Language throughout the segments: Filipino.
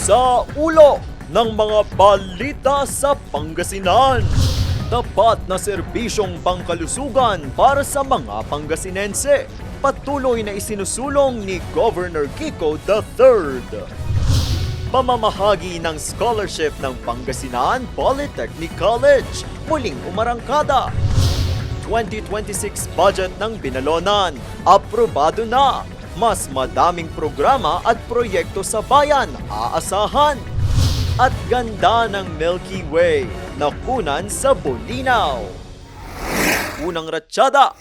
Sa ulo ng mga balita sa Pangasinan. Tapat na serbisyong pangkalusugan para sa mga Pangasinense. Patuloy na isinusulong ni Governor Kiko III. Pamamahagi ng scholarship ng Pangasinan Polytechnic College. Muling umarangkada. 2026 budget ng Binalonan. Aprobado na. Mas madaming programa at proyekto sa bayan aasahan. At ganda ng Milky Way nakunan sa Bolinao. Unang ratsyada.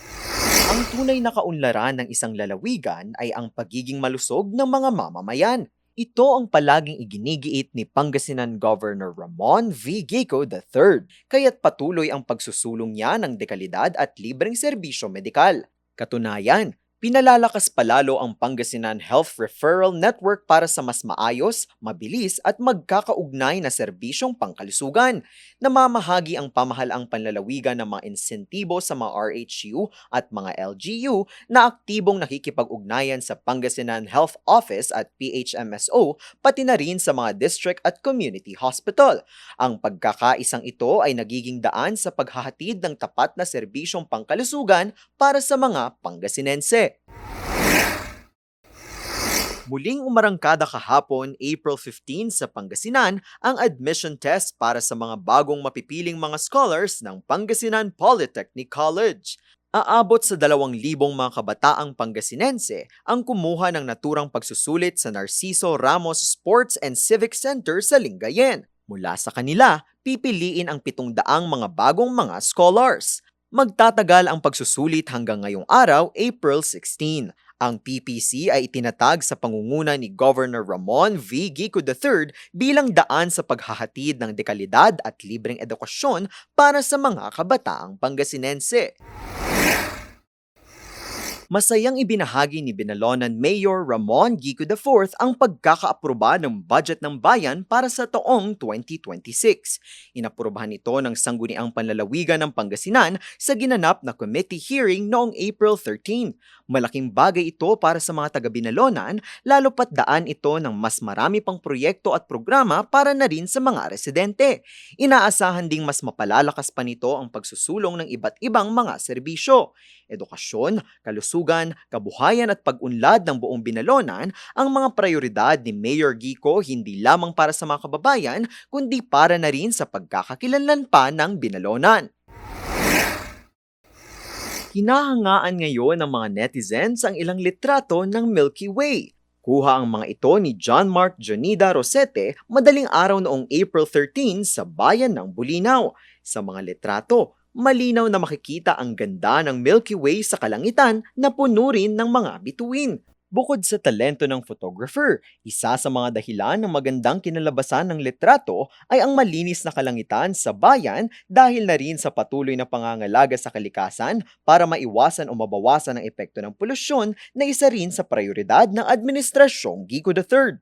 Ang tunay na kaunlaran ng isang lalawigan ay ang pagiging malusog ng mga mamamayan. Ito ang palaging iginigiit ni Pangasinan Governor Ramon V. Gico III, kaya't patuloy ang pagsusulong niya ng dekalidad at libreng serbisyo medikal. Katunayan, pinalalakas palalo ang Pangasinan Health Referral Network para sa mas maayos, mabilis at magkakaugnay na serbisyong pangkalusugan. Namamahagi ang pamahalaang panlalawigan ng mga insentibo sa mga RHU at mga LGU na aktibong nakikipag-ugnayan sa Pangasinan Health Office at PHMSO, pati na rin sa mga district at community hospital. Ang pagkakaisang ito ay nagiging daan sa paghahatid ng tapat na serbisyong pangkalusugan para sa mga Pangasinense. Muling umarangkada kahapon, April 15 sa Pangasinan, ang admission test para sa mga bagong mapipiling mga scholars ng Pangasinan Polytechnic College. Aabot sa 2,000 mga kabataang Pangasinense ang kumuha ng naturang pagsusulit sa Narciso Ramos Sports and Civic Center sa Lingayen. Mula sa kanila, pipiliin ang 700 mga bagong mga scholars. Magtatagal ang pagsusulit hanggang ngayong araw, April 16. Ang PPC ay itinatag sa pangunguna ni Governor Ramon V. Gico III bilang daan sa paghahatid ng dekalidad at libreng edukasyon para sa mga kabataang Pangasinense. Masayang ibinahagi ni Binalonan Mayor Ramon Gico IV ang pagkakaaproba ng budget ng bayan para sa taong 2026. Inaprubahan ito ng Sangguniang Panlalawigan ng Pangasinan sa ginanap na committee hearing noong April 13. Malaking bagay ito para sa mga taga-Binalonan, lalo pat daan ito ng mas marami pang proyekto at programa para na rin sa mga residente. Inaasahan ding mas mapalalakas pa nito ang pagsusulong ng iba't ibang mga serbisyo. Edukasyon, kalusugan, kabuhayan at pag-unlad ng buong Binalonan ang mga prioridad ni Mayor Gico hindi lamang para sa mga kababayan kundi para na rin sa pagkakakilanlan pa ng Binalonan. Hinahangaan ngayon ng mga netizens ang ilang litrato ng Milky Way. Kuha ang mga ito ni John Mark Jonida Rosete madaling araw noong April 13 sa bayan ng Bolinao. Sa mga litrato, malinaw na makikita ang ganda ng Milky Way sa kalangitan na puno rin ng mga bituin. Bukod sa talento ng photographer, isa sa mga dahilan ng magandang kinalabasan ng litrato ay ang malinis na kalangitan sa bayan dahil na rin sa patuloy na pangangalaga sa kalikasan para maiwasan o mabawasan ang epekto ng polusyon na isa rin sa prioridad ng Administrasyong Gico III.